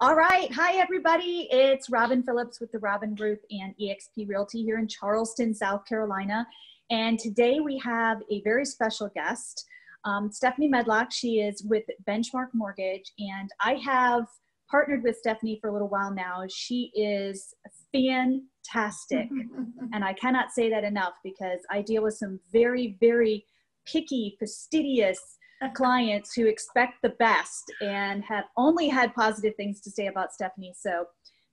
All right. Hi, everybody. It's Robin Phillips with the Robin Group and eXp Realty here in Charleston, South Carolina. And today we have a very special guest, Stephanie Medlock. She is with Benchmark Mortgage, and I have partnered with Stephanie for a little while now. She is fantastic. And I cannot say that enough because I deal with some very, very picky, fastidious clients who expect the best and have only had positive things to say about Stephanie. So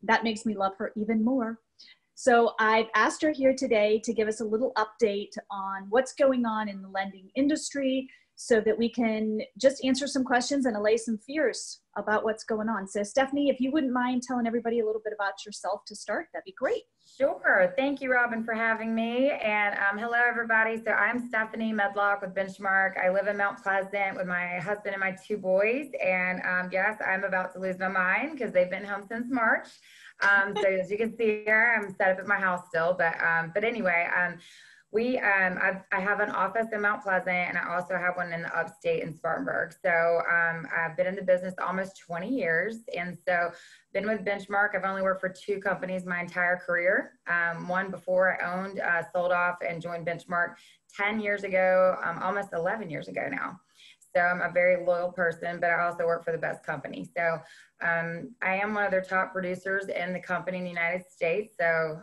that makes me love her even more. So I've asked her here today to give us a little update on what's going on in the lending industry so that we can just answer some questions and allay some fears about what's going on. So Stephanie, if you wouldn't mind telling everybody a little bit about yourself to start, that'd be great. Sure. Thank you, Robin, for having me. And hello, everybody. So I'm Stephanie Medlock with Benchmark. I live in Mount Pleasant with my husband and my two boys. And yes, I'm about to lose my mind because they've been home since March. So as you can see here, I'm set up at my house still. But anyway, I have an office in Mount Pleasant, and I also have one in the upstate in Spartanburg. So I've been in the business almost 20 years. And so been with Benchmark. I've only worked for two companies my entire career. One before I owned, sold off and joined Benchmark 10 years ago, almost 11 years ago now. So I'm a very loyal person, but I also work for the best company. So I am one of their top producers in the company in the United States. So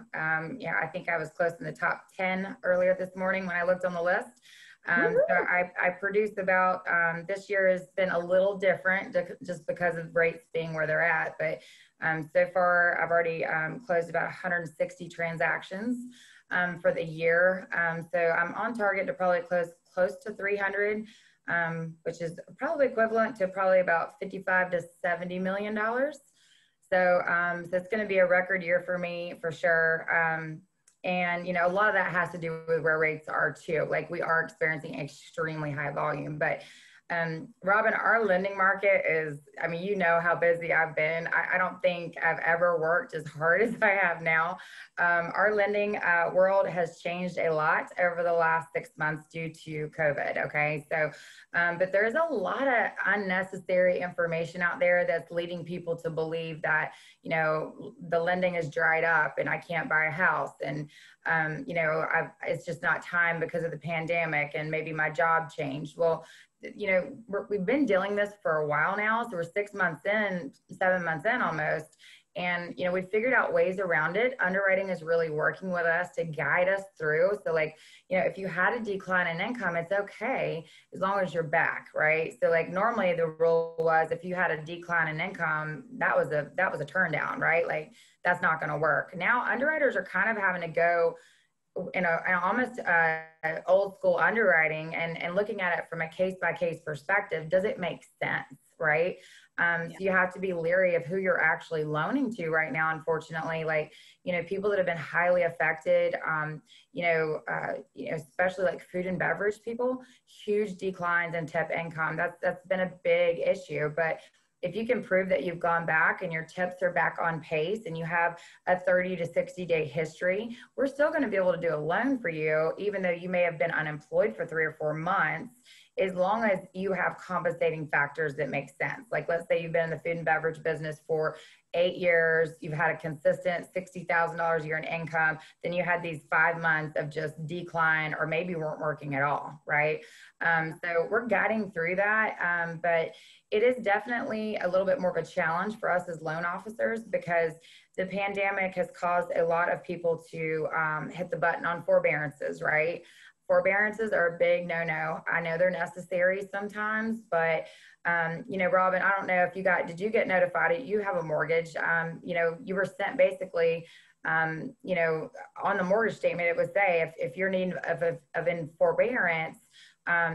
yeah, I think I was close in the top 10 earlier this morning when I looked on the list. So I produce about, this year has been a little different just because of rates being where they're at. But so far I've already closed about 160 transactions for the year. So I'm on target to probably close to 300. Which is probably equivalent to probably about $55 to $70 million. So it's going to be a record year for me for sure. And, you know, a lot of that has to do with where rates are too. Like we are experiencing extremely high volume, but Robin, our lending market is, I mean, you know how busy I've been. I don't think I've ever worked as hard as I have now. Our lending world has changed a lot over the last 6 months due to COVID. Okay. So, but there's a lot of unnecessary information out there that's leading people to believe that, you know, the lending is dried up and I can't buy a house. And, you know, it's just not time because of the pandemic and maybe my job changed. Well, you know, we've been dealing this for a while now. So we're 6 months in, 7 months in almost. And, you know, we figured out ways around it. Underwriting is really working with us to guide us through. So like, you know, if you had a decline in income, it's okay as long as you're back, right? So like normally the rule was if you had a decline in income, that was a turn down, right? Like that's not going to work. Now underwriters are kind of having to go in a almost old school underwriting and looking at it from a case-by-case perspective. Does it make sense, right? So you have to be leery of who you're actually loaning to right now, unfortunately. Like, you know, people that have been highly affected, you know, especially like food and beverage people, huge declines in tip income. That's been a big issue. But if you can prove that you've gone back and your tips are back on pace and you have a 30 to 60 day history, we're still going to be able to do a loan for you, even though you may have been unemployed for 3 or 4 months, as long as you have compensating factors that make sense. Like let's say you've been in the food and beverage business for 8 years, you've had a consistent $60,000 a year in income, then you had these 5 months of just decline or maybe weren't working at all, right? So we're guiding through that, but it is definitely a little bit more of a challenge for us as loan officers because the pandemic has caused a lot of people to hit the button on forbearances, right? Forbearances are a big no-no. I know they're necessary sometimes, but you know, Robin, I don't know if did you get notified? You have a mortgage. You know, you were sent basically, you know, on the mortgage statement, it would say if you're in need of in forbearance,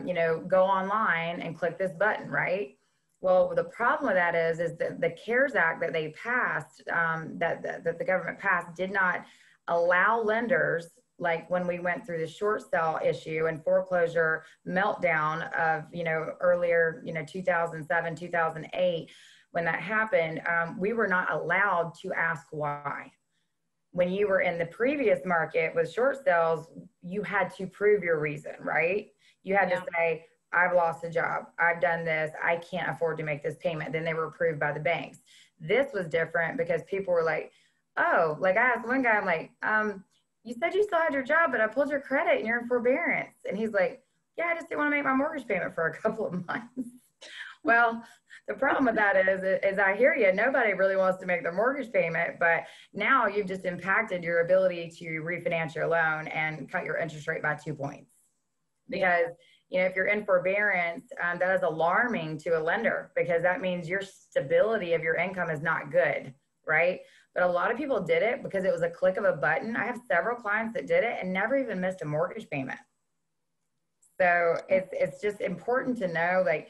you know, go online and click this button, right? Well, the problem with that is that the CARES Act that they passed, that the government passed, did not allow lenders, like when we went through the short sale issue and foreclosure meltdown of, you know, earlier, you know, 2007, 2008, when that happened, we were not allowed to ask why. When you were in the previous market with short sales, you had to prove your reason, right? You had to say, I've lost a job, I've done this, I can't afford to make this payment. Then they were approved by the banks. This was different because people were like, oh, like I asked one guy, I'm like, you said you still had your job, but I pulled your credit and you're in forbearance. And he's like, yeah, I just didn't want to make my mortgage payment for a couple of months. Well, the problem with that is I hear you. Nobody really wants to make their mortgage payment, but now you've just impacted your ability to refinance your loan and cut your interest rate by 2 points. Because, you know, if you're in forbearance, that is alarming to a lender because that means your stability of your income is not good, right? But a lot of people did it because it was a click of a button. I have several clients that did it and never even missed a mortgage payment. So it's just important to know, like,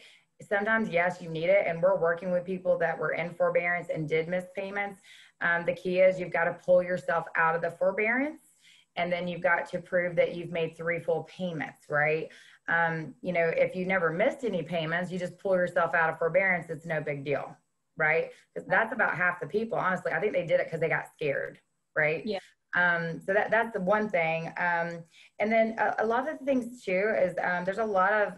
sometimes, yes, you need it. And we're working with people that were in forbearance and did miss payments. The key is you've got to pull yourself out of the forbearance. And then you've got to prove that you've made 3 full payments, right? You know, if you never missed any payments, you just pull yourself out of forbearance, it's no big deal, right? Because that's about half the people, honestly. I think they did it because they got scared, right? Yeah. So that's the one thing. And then a lot of the things too is there's a lot of,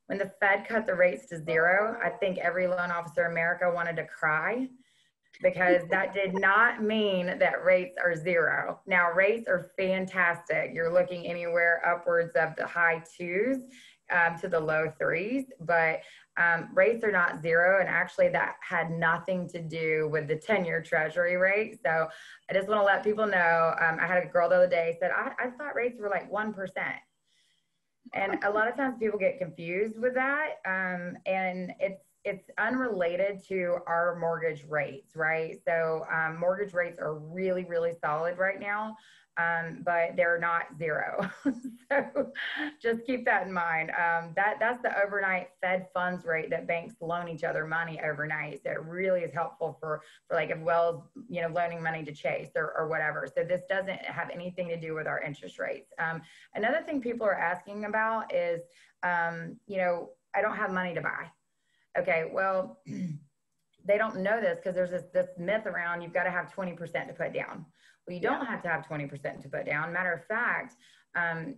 when the Fed cut the rates to 0, I think every loan officer in America wanted to cry because that did not mean that rates are 0. Now, rates are fantastic. You're looking anywhere upwards of the high 2s to the low 3s, but rates are not 0. And actually that had nothing to do with the 10-year treasury rate. So I just want to let people know, I had a girl the other day said, I thought rates were like 1%. And a lot of times people get confused with that. And it's unrelated to our mortgage rates, right? So mortgage rates are really, really solid right now, but they're not 0. So just keep that in mind. That's the overnight Fed funds rate that banks loan each other money overnight. So it really is helpful for like, as well as, you know, loaning money to Chase or whatever. So this doesn't have anything to do with our interest rates. Another thing people are asking about is, you know, I don't have money to buy. Okay, well, they don't know this because there's this myth around you've got to have 20% to put down. Well, you don't have to have 20% to put down. Matter of fact,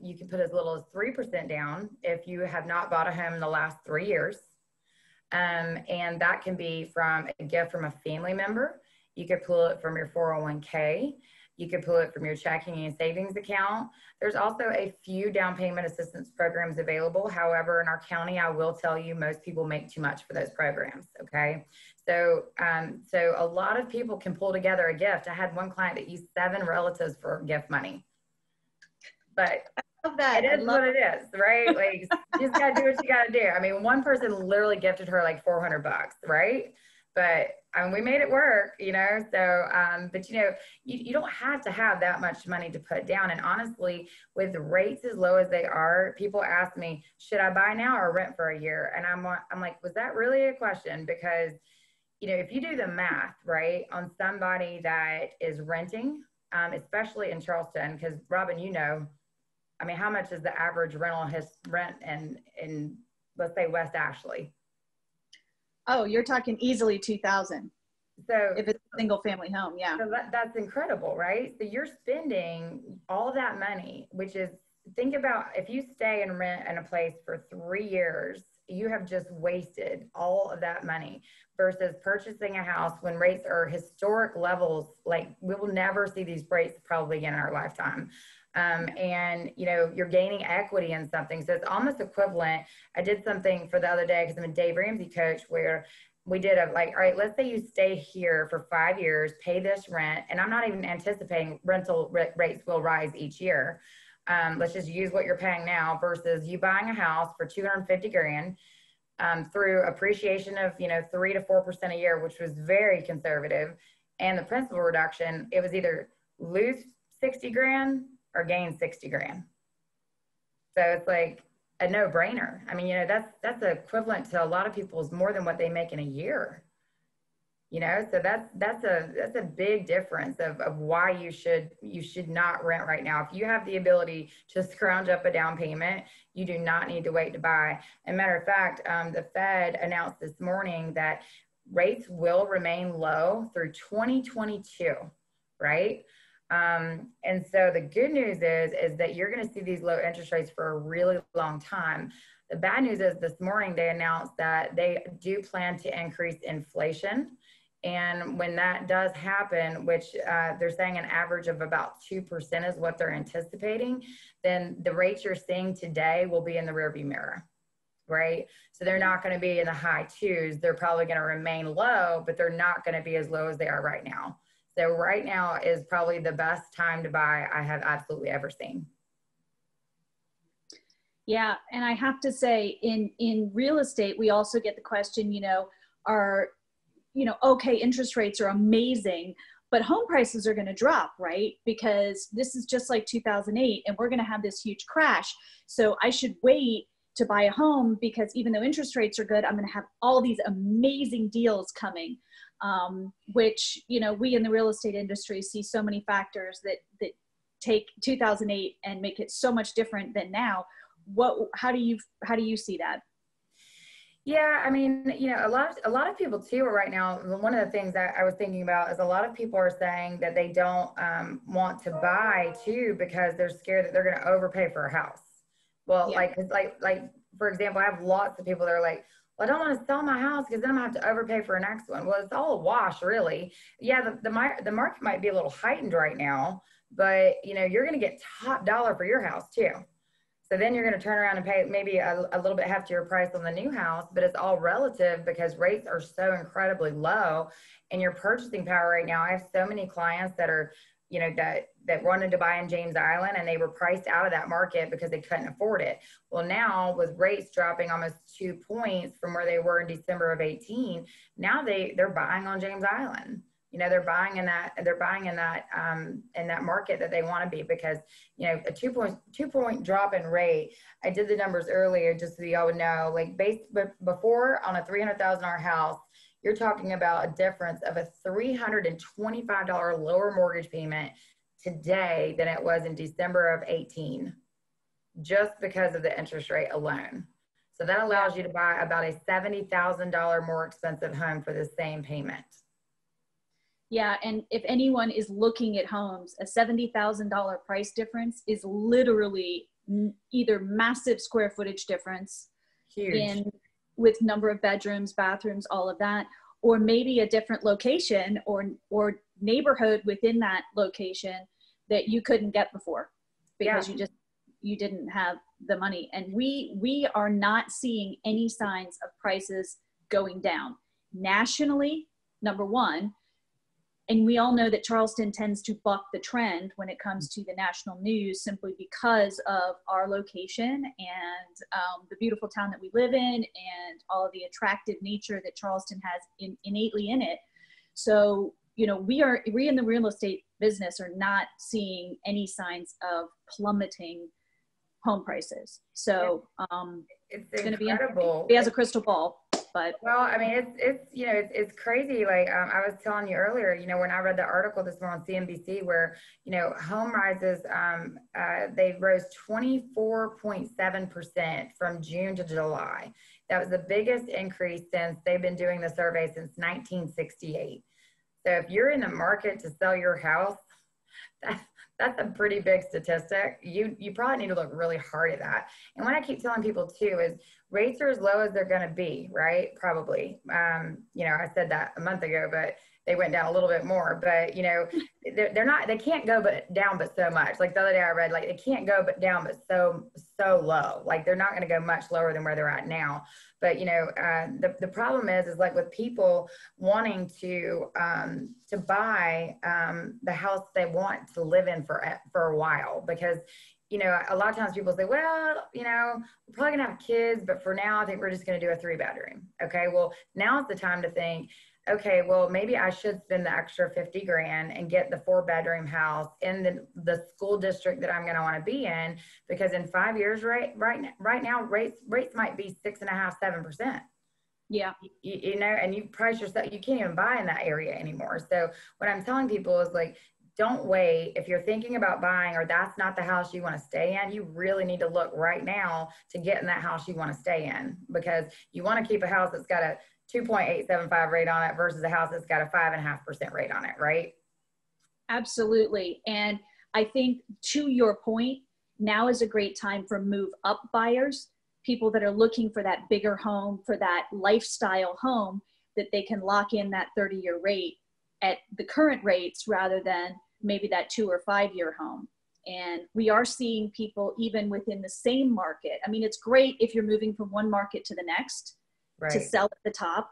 you can put as little as 3% down if you have not bought a home in the last 3 years. And that can be from a gift from a family member. You could pull it from your 401k. You could pull it from your checking and savings account. There's also a few down payment assistance programs available. However, in our county, I will tell you, most people make too much for those programs, okay? So a lot of people can pull together a gift. I had one client that used 7 relatives for gift money. But I love that. it is what it is, right? Like, you just gotta do what you gotta do. I mean, one person literally gifted her like $400, right? But I mean, we made it work, you know? So, but you know, you don't have to have that much money to put down. And honestly, with rates as low as they are, people ask me, should I buy now or rent for a year? And I'm like, was that really a question? Because, you know, if you do the math, right, on somebody that is renting, especially in Charleston, because Robin, you know, I mean, how much is the average rent in let's say West Ashley? Oh, you're talking easily 2,000. So if it's a single family home, yeah. So that's incredible, right? So you're spending all that money, which is, think about if you stay and rent in a place for 3 years, you have just wasted all of that money versus purchasing a house when rates are historic levels. Like, we will never see these rates probably again in our lifetime. And you know, you're gaining equity in something. So it's almost equivalent. I did something for the other day because I'm a Dave Ramsey coach where we did a, like, all right, let's say you stay here for 5 years, pay this rent. And I'm not even anticipating rental rates will rise each year. Let's just use what you're paying now versus you buying a house for 250 grand through appreciation of, you know, 3 to 4% a year, which was very conservative. And the principal reduction, it was either lose 60 grand or gain 60 grand. So it's like a no-brainer. I mean, you know, that's equivalent to a lot of people's more than what they make in a year. You know, so that's a big difference of why you should not rent right now. If you have the ability to scrounge up a down payment, you do not need to wait to buy. And matter of fact, the Fed announced this morning that rates will remain low through 2022, right? And so the good news is that you're going to see these low interest rates for a really long time. The bad news is this morning they announced that they do plan to increase inflation And when that does happen, which they're saying an average of about 2% is what they're anticipating, then the rates you're seeing today will be in the rearview mirror, right? So they're not going to be in the high twos. They're probably going to remain low, but they're not going to be as low as they are right now. So right now is probably the best time to buy I have absolutely ever seen. Yeah, and I have to say, in real estate, we also get the question, okay, interest rates are amazing, but home prices are going to drop, right? Because this is just like 2008, and we're going to have this huge crash. So I should wait to buy a home because even though interest rates are good, I'm going to have all these amazing deals coming, which, we in the real estate industry see so many factors that take 2008 and make it so much different than now. How do you see that? Yeah, I mean, a lot of people too are right now. One of the things that I was thinking about is a lot of people are saying that they don't want to buy too because they're scared that they're going to overpay for a house. Well, Yeah. like for example, I have lots of people that are like, well, I don't want to sell my house because then I'm going to have to overpay for a next one. Well, it's all a wash, really. Yeah, the market might be a little heightened right now, but you're going to get top dollar for your house too. So then you're going to turn around and pay maybe a little bit heftier price on the new house, but it's all relative because rates are so incredibly low and your purchasing power right now. I have so many clients that are, that wanted to buy in James Island and they were priced out of that market because they couldn't afford it. Well, now with rates dropping almost 2 points from where they were in December of 18, now they're buying on James Island. They're buying in that market that they want to be because, a 2 point drop in rate. I did the numbers earlier just so y'all would know, before on a $300,000 house, you're talking about a difference of a $325 lower mortgage payment today than it was in December of 18, just because of the interest rate alone. So that allows you to buy about a $70,000 more expensive home for the same payment. Yeah, and if anyone is looking at homes, a $70,000 price difference is literally either massive square footage difference with number of bedrooms, bathrooms, all of that, or maybe a different location or neighborhood within that location that you couldn't get before because you didn't have the money. And we are not seeing any signs of prices going down nationally, number one. And we all know that Charleston tends to buck the trend when it comes to the national news simply because of our location and the beautiful town that we live in and all of the attractive nature that Charleston has innately in it. So, we in the real estate business are not seeing any signs of plummeting home prices. So it's going to be incredible. He has a crystal ball. But well, I mean, it's crazy. Like I was telling you earlier, when I read the article this morning on CNBC where, home rises, they rose 24.7% from June to July. That was the biggest increase since they've been doing the survey since 1968. So if you're in the market to sell your house, that's a pretty big statistic. You probably need to look really hard at that. And what I keep telling people too is rates are as low as they're going to be, right? Probably. I said that a month ago, but they went down a little bit more. But they can't go down but so much. Like the other day I read, they can't go down but so low. Like they're not going to go much lower than where they're at now. But the problem is like with people wanting to buy the house they want to live in for a while, because a lot of times people say, well, we're probably gonna have kids, but for now I think we're just gonna do a 3-bedroom. Okay, well now's the time to think, okay, well maybe I should spend the extra 50 grand and get the 4-bedroom house in the school district that I'm gonna want to be in, because in 5 years, right now rates might be 6.5%, 7%. Yeah. And you price yourself, you can't even buy in that area anymore. So what I'm telling people is don't wait. If you're thinking about buying or that's not the house you want to stay in, you really need to look right now to get in that house you want to stay in, because you want to keep a house that's got a 2.875 rate on it versus a house that's got a 5.5% rate on it, right? Absolutely. And I think to your point, now is a great time for move up buyers, people that are looking for that bigger home, for that lifestyle home. that they can lock in that 30-year rate at the current rates rather than maybe that 2 or 5 year home. And we are seeing people even within the same market. I mean, it's great if you're moving from one market to the next to sell at the top,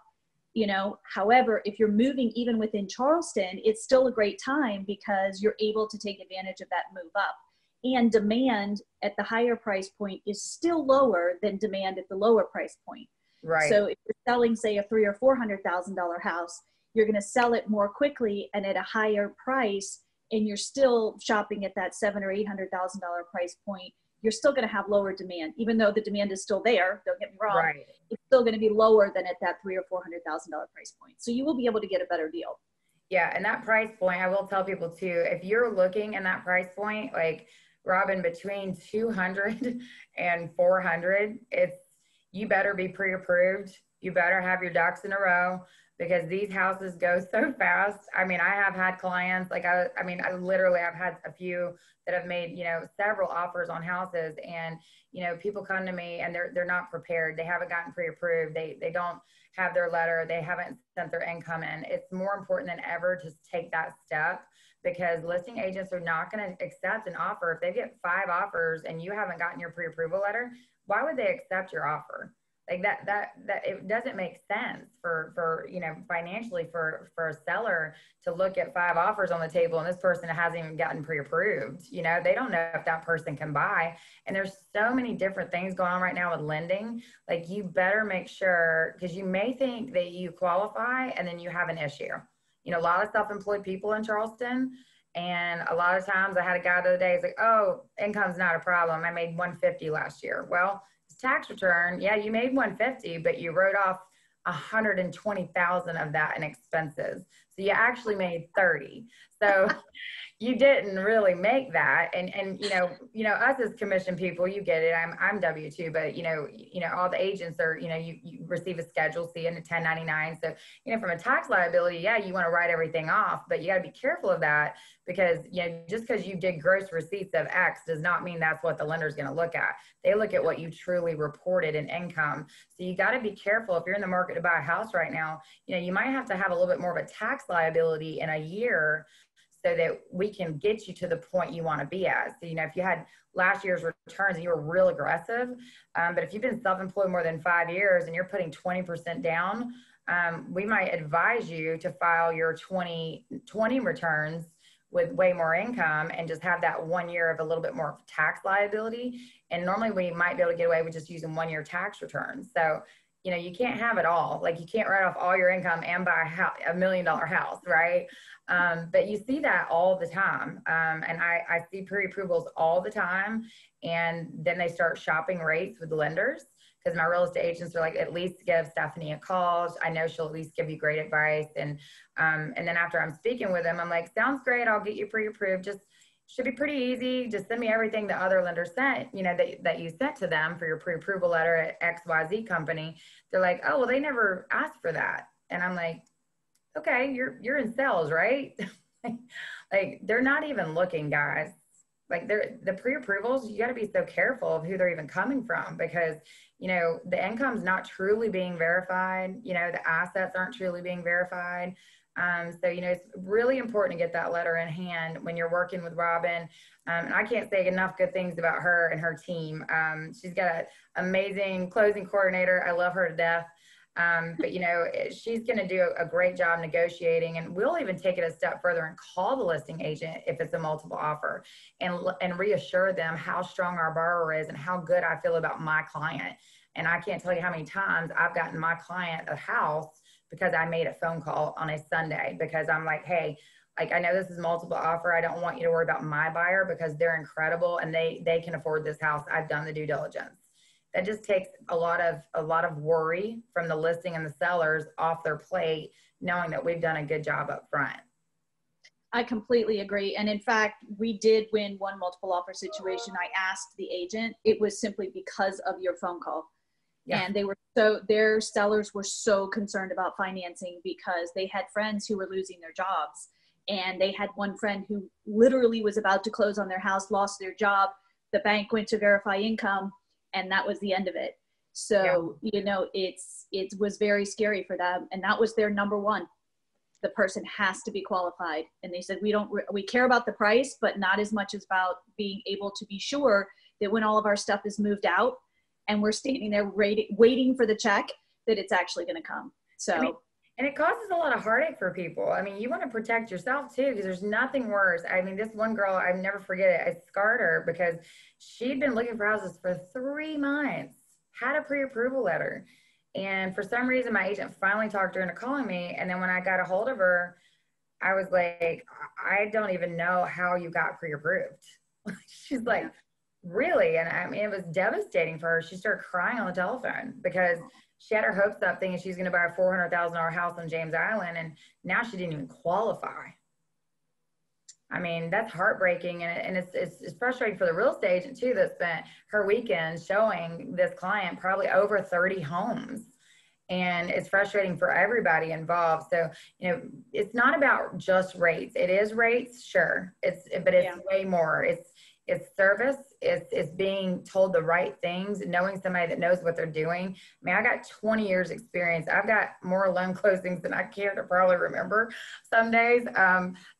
you know. However, if you're moving even within Charleston, it's still a great time because you're able to take advantage of that move up. And demand at the higher price point is still lower than demand at the lower price point. Right. So if you're selling, say, a $300,000 or $400,000 house, you're going to sell it more quickly and at a higher price, and you're still shopping at that $700,000 or $800,000 price point. You're still going to have lower demand, even though the demand is still there. Don't get me wrong. Right. It's still going to be lower than at that $300,000 or $400,000 price point. So you will be able to get a better deal. Yeah, and that price point, I will tell people too, if you're looking in that price point, like Robin, between 200 and 400, you better be pre-approved. You better have your ducks in a row, because these houses go so fast. I mean, I have had clients, like I literally have had a few that have made, you know, several offers on houses, and, you know, people come to me and they're not prepared. They haven't gotten pre-approved. They don't have their letter. They haven't sent their income in. It's more important than ever to take that step, because listing agents are not going to accept an offer. If they get 5 offers and you haven't gotten your pre-approval letter, why would they accept your offer? Like that it doesn't make sense for you know, financially for a seller to look at 5 offers on the table and this person hasn't even gotten pre-approved. You know, they don't know if that person can buy. And there's so many different things going on right now with lending. Like, you better make sure, because you may think that you qualify and then you have an issue. You know, a lot of self-employed people in Charleston, and a lot of times I had a guy the other day, he's like, oh, income's not a problem. I made 150 last year. Well, tax return, yeah, you made 150, but you wrote off 120,000 of that in expenses. So you actually made 30. So you didn't really make that. And you know, us as commission people, you get it. I'm W-2, but you know, all the agents are, you know, you receive a Schedule C and a 1099. So, you know, from a tax liability, yeah, you want to write everything off, but you got to be careful of that, because, you know, just because you did gross receipts of X does not mean that's what the lender's going to look at. They look at what you truly reported in income. So you got to be careful. If you're in the market to buy a house right now, you know, you might have to have a little bit more of a tax liability in a year, so that we can get you to the point you want to be at. So, you know, if you had last year's returns and you were real aggressive, but if you've been self-employed more than 5 years and you're putting 20% down, we might advise you to file your 2020 returns with way more income and just have that 1 year of a little bit more tax liability. And normally we might be able to get away with just using 1 year tax returns. So, you know, you can't have it all. Like, you can't write off all your income and buy $1 million house, right? But you see that all the time. And I see pre-approvals all the time. And then they start shopping rates with the lenders, because my real estate agents are like, at least give Stephanie a call. I know she'll at least give you great advice. And then after I'm speaking with them, I'm like, sounds great. I'll get you pre-approved. Just should be pretty easy. Just send me everything the other lender sent, you know, that you sent to them for your pre-approval letter at XYZ company. They're like, oh, well, they never asked for that. And I'm like, okay, you're in sales, right? Like, they're not even looking, guys. Like, the pre-approvals, you got to be so careful of who they're even coming from, because, you know, the income's not truly being verified. You know, the assets aren't truly being verified. So, you know, it's really important to get that letter in hand when you're working with Robin. And I can't say enough good things about her and her team. She's got an amazing closing coordinator. I love her to death. But, you know, she's going to do a great job negotiating, and we'll even take it a step further and call the listing agent if it's a multiple offer, and reassure them how strong our borrower is and how good I feel about my client. And I can't tell you how many times I've gotten my client a house because I made a phone call on a Sunday, because I'm like, hey, like, I know this is multiple offer. I don't want you to worry about my buyer, because they're incredible and they can afford this house. I've done the due diligence. That just takes a lot of worry from the listing and the sellers off their plate, knowing that we've done a good job up front. I completely agree. And in fact, we did win one multiple offer situation. I asked the agent, it was simply because of your phone call. Yeah. And their sellers were so concerned about financing, because they had friends who were losing their jobs. And they had one friend who literally was about to close on their house, lost their job. The bank went to verify income, and that was the end of it. So, you know, it was very scary for them. And that was their number one. The person has to be qualified. And they said, we care about the price, but not as much as about being able to be sure that when all of our stuff is moved out and we're standing there waiting for the check, that it's actually going to come. So, I mean, and it causes a lot of heartache for people. I mean, you want to protect yourself too, because there's nothing worse. I mean, this one girl, I never forget it. I scarred her because she'd been looking for houses for 3 months, had a pre-approval letter. And for some reason, my agent finally talked her into calling me. And then when I got a hold of her, I was like, I don't even know how you got pre-approved. She's like, really? And I mean, it was devastating for her. She started crying on the telephone because she had her hopes up thinking she's going to buy a $400,000 house on James Island. And now she didn't even qualify. I mean, that's heartbreaking. And it's frustrating for the real estate agent too, that spent her weekend showing this client probably over 30 homes. And it's frustrating for everybody involved. So, you know, it's not about just rates. It is rates, sure. But it's way more. It's service. It's being told the right things, knowing somebody that knows what they're doing. I mean, I got 20 years experience. I've got more loan closings than I care to probably remember some days.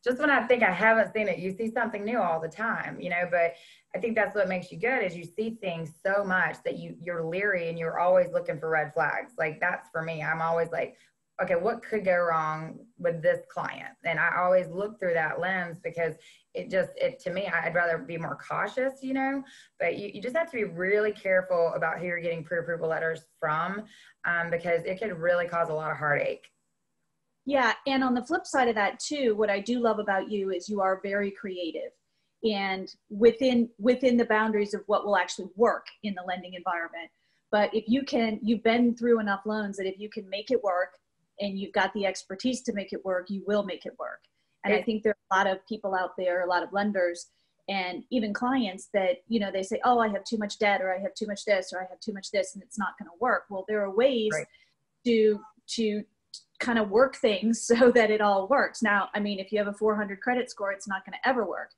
Just when I think I haven't seen it, you see something new all the time, you know, but I think that's what makes you good is you see things so much that you're leery and you're always looking for red flags. Like that's for me. I'm always like, okay, what could go wrong with this client? And I always look through that lens because to me, I'd rather be more cautious, you know, but you just have to be really careful about who you're getting pre-approval letters from because it could really cause a lot of heartache. Yeah. And on the flip side of that too, what I do love about you is you are very creative and within the boundaries of what will actually work in the lending environment. But if you've been through enough loans that if you can make it work and you've got the expertise to make it work, you will make it work. And I think there are a lot of people out there, a lot of lenders and even clients that, you know, they say, oh, I have too much debt or I have too much this or I have too much this and it's not going to work. Well, there are ways to kind of work things so that it all works. Now, I mean, if you have a 400 credit score, it's not going to ever work.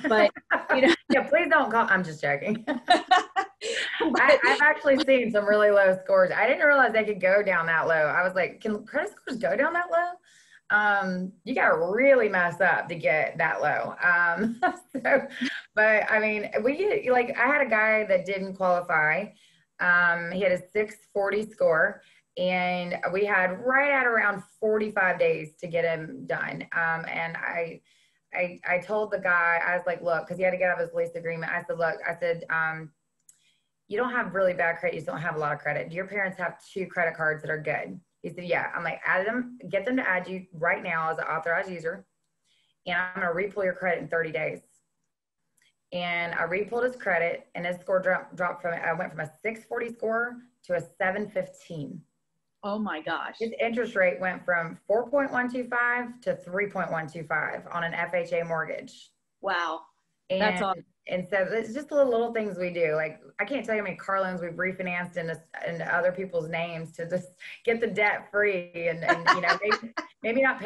But, you know. Yeah, please don't call. I'm just joking. I've actually seen some really low scores. I didn't realize they could go down that low. I was like, can credit scores go down that low? You got to really mess up to get that low. But I mean, I had a guy that didn't qualify. He had a 640 score and we had right at around 45 days to get him done. And I told the guy, I was like, look, cause he had to get out of his lease agreement. I said, look, you don't have really bad credit. You just don't have a lot of credit. Do your parents have 2 credit cards that are good? He said, yeah. I'm like, add them, get them to add you right now as an authorized user. And I'm going to re-pull your credit in 30 days. And I re-pulled his credit and his score dropped I went from a 640 score to a 715. Oh my gosh. His interest rate went from 4.125 to 3.125 on an FHA mortgage. Wow. That's awesome. And so it's just the little things we do. Like, I can't tell you how many car loans we've refinanced into other people's names to just get the debt free and you know, maybe not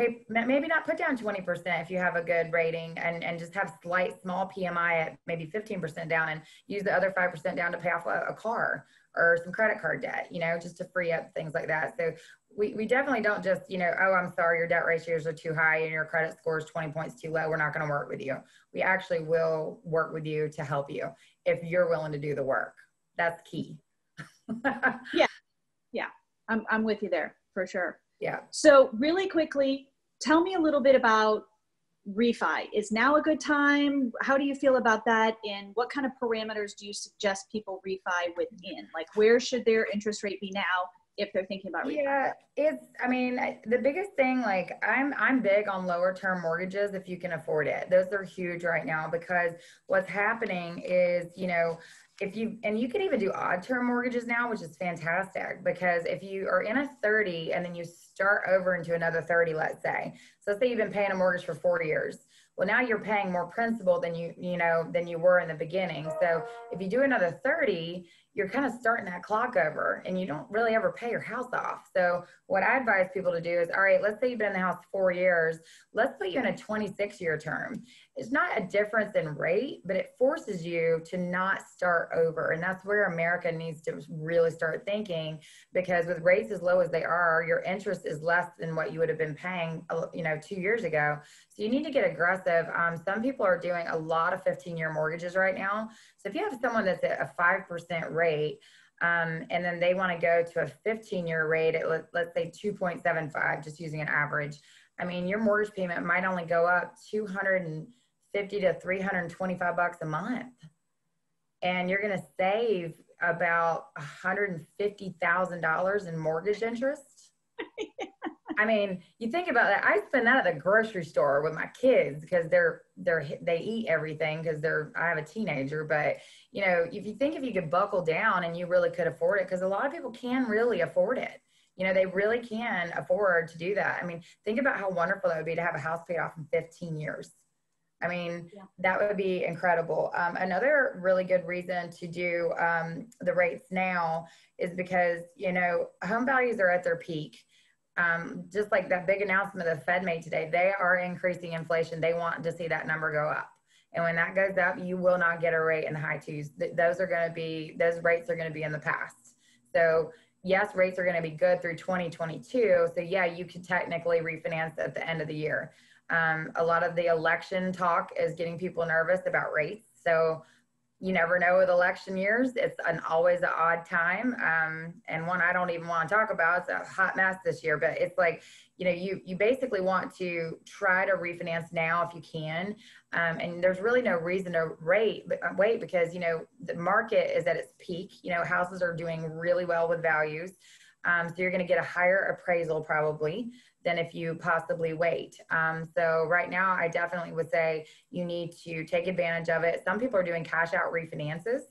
put down 20% if you have a good rating and just have slight small PMI at maybe 15% down and use the other 5% down to pay off a car or some credit card debt, you know, just to free up things like that. So we definitely don't just, you know, oh, I'm sorry, your debt ratios are too high and your credit score is 20 points too low. We're not going to work with you. We actually will work with you to help you if you're willing to do the work. That's key. Yeah. I'm with you there for sure. Yeah. So really quickly, tell me a little bit about refi. Is now a good time? How do you feel about that? And what kind of parameters do you suggest people refi within? Like, where should their interest rate be now if they're thinking about refi? Yeah, I mean, the biggest thing, like I'm big on lower term mortgages if you can afford it. Those are huge right now because what's happening is, you know, you can even do odd term mortgages now, which is fantastic because if you are in a 30 and then you start over into another 30, let's say you've been paying a mortgage for 4 years. Well, now you're paying more principal than you were in the beginning. So if you do another 30, you're kind of starting that clock over and you don't really ever pay your house off. So what I advise people to do is, all right, let's say you've been in the house 4 years. Let's put you in a 26-year term. It's not a difference in rate, but it forces you to not start over. And that's where America needs to really start thinking, because with rates as low as they are, your interest is less than what you would have been paying, 2 years ago. So you need to get aggressive. Some people are doing a lot of 15-year mortgages right now. So if you have someone that's at a 5% rate, and then they want to go to a 15-year rate at, let's say 2.75, just using an average. I mean, your mortgage payment might only go up $250 to $325 a month. And you're going to save about $150,000 in mortgage interest. I mean, you think about that. I spend that at the grocery store with my kids because they eat everything because I have a teenager. But, if you could buckle down and you really could afford it, because a lot of people can really afford it. They really can afford to do that. I mean, think about how wonderful that would be to have a house paid off in 15 years. I mean, that would be incredible. Another really good reason to do the rates now is because, home values are at their peak. Just like that big announcement the Fed made today, they are increasing inflation. They want to see that number go up. And when that goes up, you will not get a rate in the high twos. Those rates are going to be in the past. So yes, rates are going to be good through 2022. So yeah, you could technically refinance at the end of the year. A lot of the election talk is getting people nervous about rates. So you never know with election years. It's always an odd time. And one I don't even want to talk about. It's a hot mess this year, but it's like, you basically want to try to refinance now if you can. And there's really no reason to wait because, the market is at its peak. Houses are doing really well with values. So you're going to get a higher appraisal probably than if you possibly wait. So right now, I definitely would say you need to take advantage of it. Some people are doing cash out refinances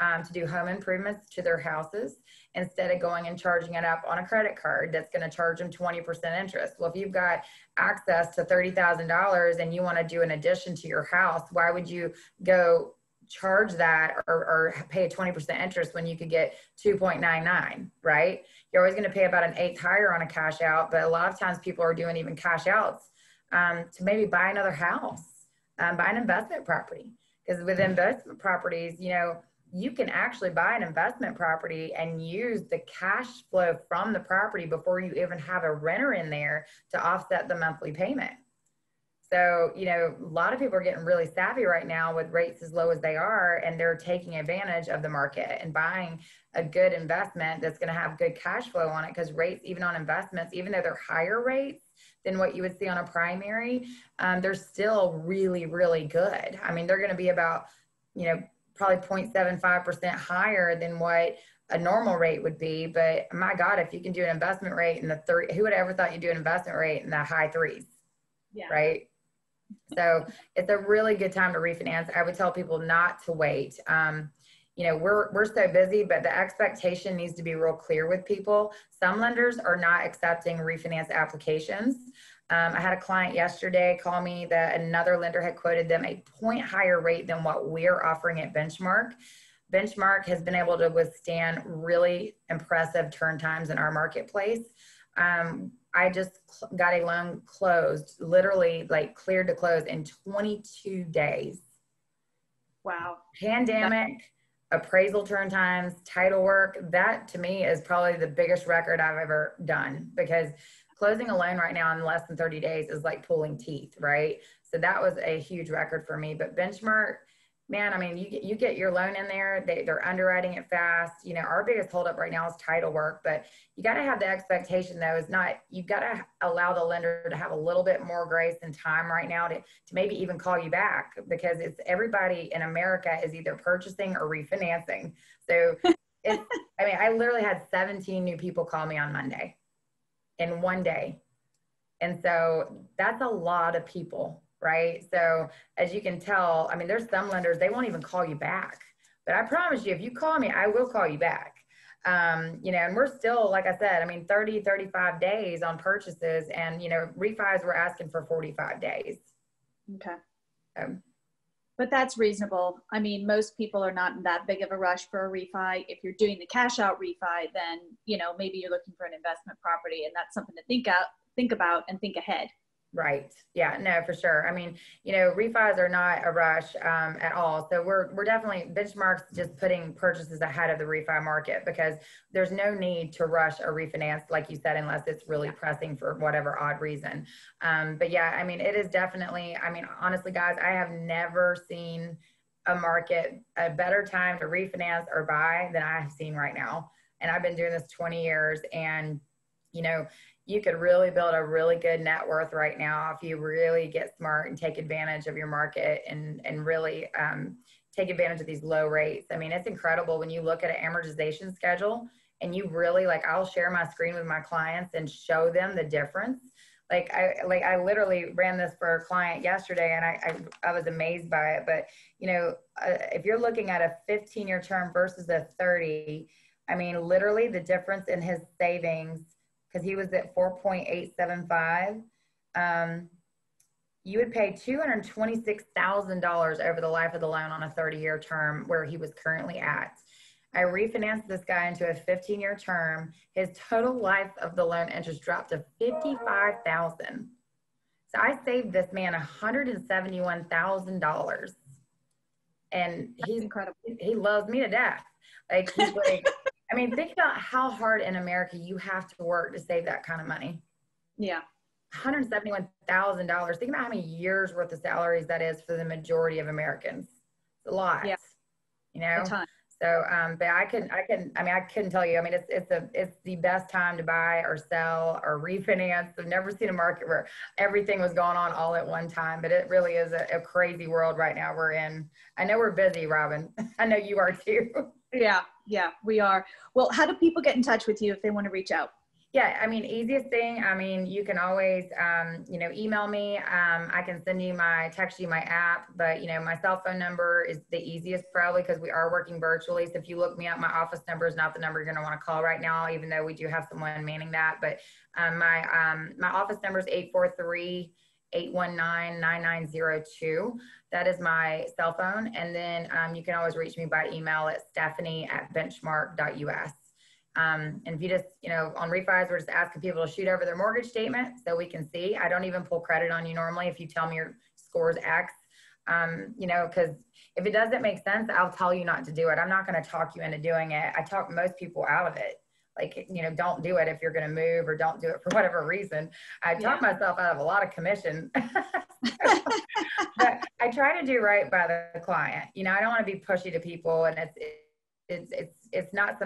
to do home improvements to their houses instead of going and charging it up on a credit card that's going to charge them 20% interest. Well, if you've got access to $30,000 and you want to do an addition to your house, why would you go charge that or pay a 20% interest when you could get 2.99, right? You're always going to pay about an eighth higher on a cash out, but a lot of times people are doing even cash outs to maybe buy another house, buy an investment property. Because with investment properties, you can actually buy an investment property and use the cash flow from the property before you even have a renter in there to offset the monthly payment. So, a lot of people are getting really savvy right now with rates as low as they are, and they're taking advantage of the market and buying a good investment that's going to have good cash flow on it, because rates, even on investments, even though they're higher rates than what you would see on a primary, they're still really, really good. I mean, they're going to be about, probably 0.75% higher than what a normal rate would be. But my God, if you can do an investment rate in the who would have ever thought you'd do an investment rate in the high threes? Yeah. Right. So it's a really good time to refinance. I would tell people not to wait. We're so busy, but the expectation needs to be real clear with people. Some lenders are not accepting refinance applications. I had a client yesterday call me that another lender had quoted them a point higher rate than what we're offering at Benchmark. Benchmark has been able to withstand really impressive turn times in our marketplace. I just got a loan closed, literally like cleared to close in 22 days. Wow. Pandemic, appraisal turn times, title work, that to me is probably the biggest record I've ever done, because closing a loan right now in less than 30 days is like pulling teeth, right? So that was a huge record for me. But Benchmark, man, I mean, you get your loan in there, they're underwriting it fast. Our biggest holdup right now is title work, but you got to have the expectation though, you've got to allow the lender to have a little bit more grace and time right now to maybe even call you back, because it's everybody in America is either purchasing or refinancing. So I literally had 17 new people call me on Monday in one day. And so that's a lot of people. Right. So as you can tell, I mean, there's some lenders, they won't even call you back, but I promise you, if you call me, I will call you back. And we're still, like I said, 30, 35 days on purchases, and, refis we're asking for 45 days. Okay. But that's reasonable. I mean, most people are not in that big of a rush for a refi. If you're doing the cash out refi, then, you know, maybe you're looking for an investment property, and that's something to think about and think ahead. Right. Yeah, no, for sure. I mean, you know, refis are not a rush at all. So we're definitely, Benchmark's just putting purchases ahead of the refi market, because there's no need to rush a refinance, like you said, unless it's really pressing for whatever odd reason. But yeah, I mean, it is definitely, I mean, honestly, guys, I have never seen a market, a better time to refinance or buy than I have seen right now. And I've been doing this 20 years, and, you know, you could really build a really good net worth right now if you really get smart and take advantage of your market, and really take advantage of these low rates. I mean, it's incredible when you look at an amortization schedule, and you really, like, I'll share my screen with my clients and show them the difference. I literally ran this for a client yesterday, and I was amazed by it. But, you know, if you're looking at a 15-year term versus a 30, I mean, literally the difference in his savings, because he was at 4.875, you would pay $226,000 over the life of the loan on a 30-year term where he was currently at. I refinanced this guy into a 15-year term. His total life of the loan interest dropped to $55,000. So I saved this man $171,000, and he's incredible. He loves me to death. Like, he's like, I mean, think about how hard in America you have to work to save that kind of money. Yeah. $171,000. Think about how many years worth of salaries that is for the majority of Americans. It's a lot. Yeah. You know? A ton. So, but I couldn't tell you. I mean, it's the best time to buy or sell or refinance. I've never seen a market where everything was going on all at one time, but it really is a crazy world right now we're in. I know we're busy, Robin. I know you are too. Yeah, we are. Well, how do people get in touch with you if they want to reach out? Yeah, I mean, easiest thing, I mean, you can always, you know, email me. I can text you my app, but, you know, my cell phone number is the easiest probably, because we are working virtually. So if you look me up, my office number is not the number you're going to want to call right now, even though we do have someone manning that. But my office number is 843-819-9902. That is my cell phone. And then you can always reach me by email at stephanie@benchmark.us. And if you just, you know, on refis, we're just asking people to shoot over their mortgage statement so we can see. I don't even pull credit on you normally if you tell me your score is X, you know, because if it doesn't make sense, I'll tell you not to do it. I'm not going to talk you into doing it. I talk most people out of it. Like, you know, don't do it if you're going to move, or don't do it for whatever reason. I talk myself out of a lot of commission. But I try to do right by the client. You know, I don't want to be pushy to people, and it's not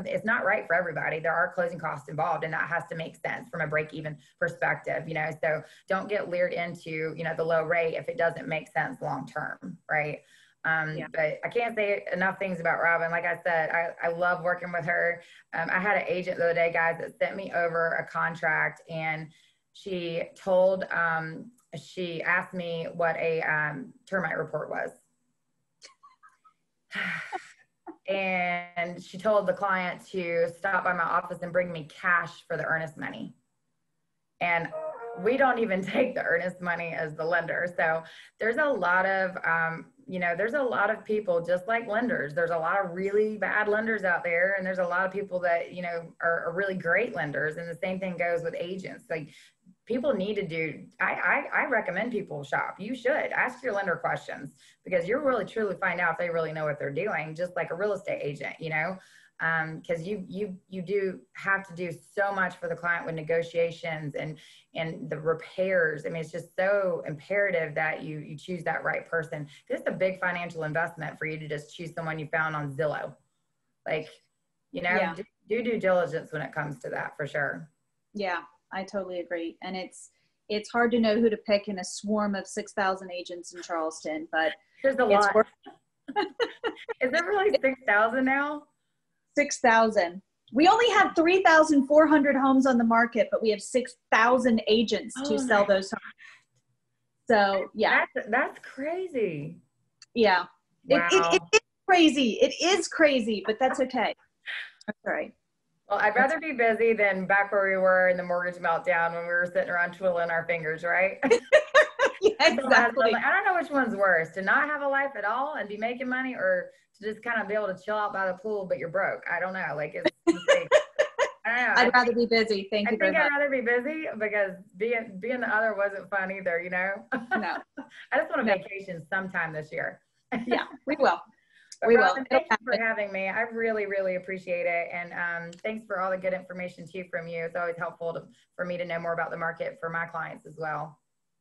right for everybody. There are closing costs involved, and that has to make sense from a break-even perspective, you know. So don't get lured into, you know, the low rate if it doesn't make sense long term, right? But I can't say enough things about Robin. Like I said, I love working with her. I had an agent the other day, guys, that sent me over a contract, and she asked me what a termite report was. And she told the client to stop by my office and bring me cash for the earnest money. And we don't even take the earnest money as the lender. So there's a lot of, you know, there's a lot of people just like lenders. There's a lot of really bad lenders out there, and there's a lot of people that, you know, are really great lenders. And the same thing goes with agents. Like, people need to do, I recommend people shop. You should ask your lender questions, because you'll really truly find out if they really know what they're doing, just like a real estate agent, you know, because you do have to do so much for the client with negotiations and the repairs. I mean, it's just so imperative that you choose that right person. It's a big financial investment for you to just choose someone you found on Zillow. Like, you know, do due diligence when it comes to that, for sure. Yeah. I totally agree. And it's hard to know who to pick in a swarm of 6,000 agents in Charleston, but there's a lot. Is there really 6,000 now? 6,000. We only have 3,400 homes on the market, but we have 6,000 agents to sell those homes. So yeah. That's crazy. Yeah. Wow. It is crazy. It is crazy, but that's okay. That's all right. Well, I'd rather be busy than back where we were in the mortgage meltdown when we were sitting around twiddling our fingers, right? Yeah, exactly. Like, I don't know which one's worse, to not have a life at all and be making money, or to just kind of be able to chill out by the pool, but you're broke. I don't know. Like, it's, I don't know. I'd rather be busy. Thank you very much. I think I'd rather be busy, because being the other wasn't fun either, you know? No. I just want a vacation sometime this year. Yeah, we will. Robin, thank you for having me. I really, really appreciate it. And thanks for all the good information too from you. It's always helpful for me to know more about the market for my clients as well.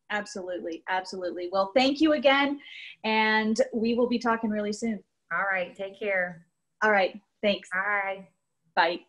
Absolutely. Absolutely. Well, thank you again. And we will be talking really soon. All right. Take care. All right. Thanks. Bye. Bye.